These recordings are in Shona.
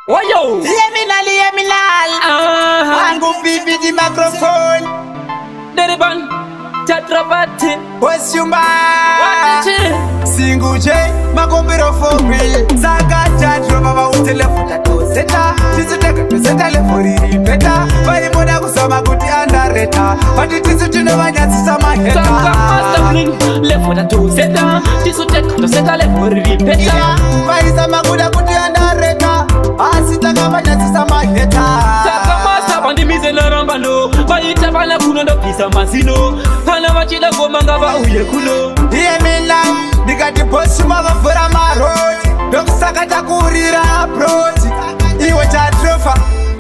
Oyo! Yeminal. Angu bibi di microphone. Deriban, Chatrapati. Osyumba. Singuje, Makombiro for real. Saga chatro baba utelefuta to seta. Tisuteka to seta le foriri beta. Bari moda kusama kuti andareta. Pati tisutino banyatsi sama heta. Saka master bling, lefuta to seta. Tisuteka to seta le foriri beta. Bari sama kuda kuti andareta. Asitaka banyatsi sama heta. Saka master bandi mizela rambalo. Baita bana kuno ndo pisa masino. Pana wachida goma ngava uye kuno. Yeminal. Nikati bosi mavafura maroti ndokusakata kurira aproti iwe chatrofa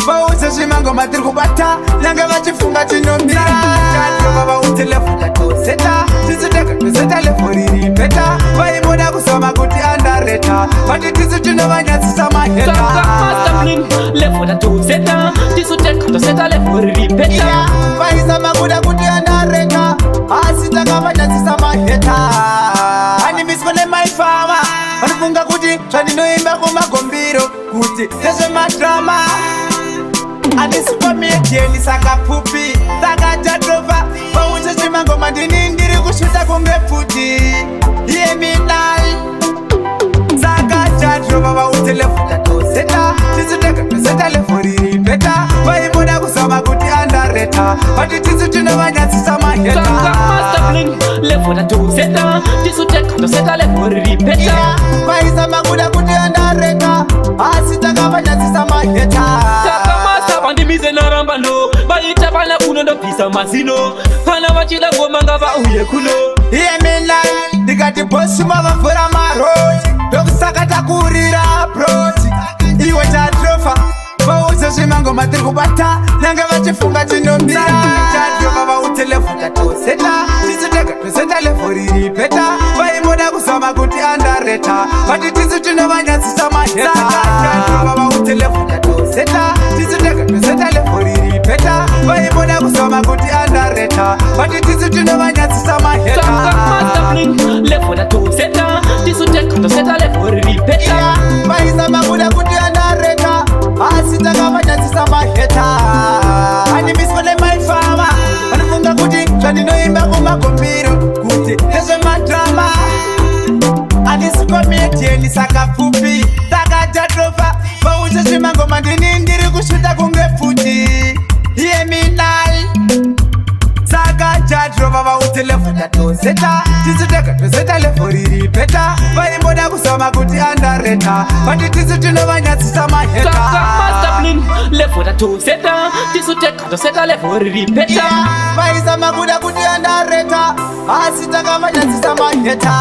vauze zvimangoma tiri kubata nyange vachifunga chinomira chatrofa vautelefuta toseta tisiteka toseta leforiri beta vaimoda kusama kuti andareta vati tisu tinovanyatsisa maheta lefuta toseta tisiteka toseta leforiri beta vaisama kuda kuti andareta asi takavanyatsisa maheta fama vanofunga kuti zvandinoimba kumagombiro kuti nezvemadrama andisikomedieni saka pfupi saka chatrofa vauche zvimangoma ndini ndiri kusvita kunge pfuti yeminal saka chatrofa vautelefuta toseta tisiteka toseta leforiri beta vaimoda kuzama kuti andareta vati tisu tinovanyatsisa maheta lefuta toseta tisuteka toseta leforiri beta vaisama kuda kuti andareta asi takavanyatsisa maheta takamasa vandimize narambano vaita vana kuno ndopisa mazino pana vachida ngoma ngava uye kuno yeminal ndikati bosi mavafura maroti ndokusakata kurira aproti iwe chatrofa vauze zvimangoma tiri kubata nyange vachifunga chinomira chatrofa vautelefuta toseta tisiteka toseta leforiri beta vaimoda kuzama kuti andareta vati tisu tinovanyatsisa maheta chatrofa vautelefuta toseta tisiteka toseta leforiri beta vaimoda kuzama kuti andareta vati tisu tinovanyatsisa maheta lefuta toseta tisiteka toseta leforiri beta vaisama kuda kuti andareta asi takavanyatsisa maheta animiswa nemaifama vanofunga kuti zvandinoimba kumagombiro kuti nezvemadrama andisikomedieni saka pfupi saka chatrofa vauche zvimangoma ndini ndiri kusvita kunge pfuti yeminal saka chatrofa vautelefuta toseta tisiteka toseta leforiri beta vaimoda kuzama kuti andareta vati tisu tinovanyatsisa maheta lefuta toseta tisiteka toseta leforiri beta vaisama kuda kuti andareta asi takavanyatsisa maheta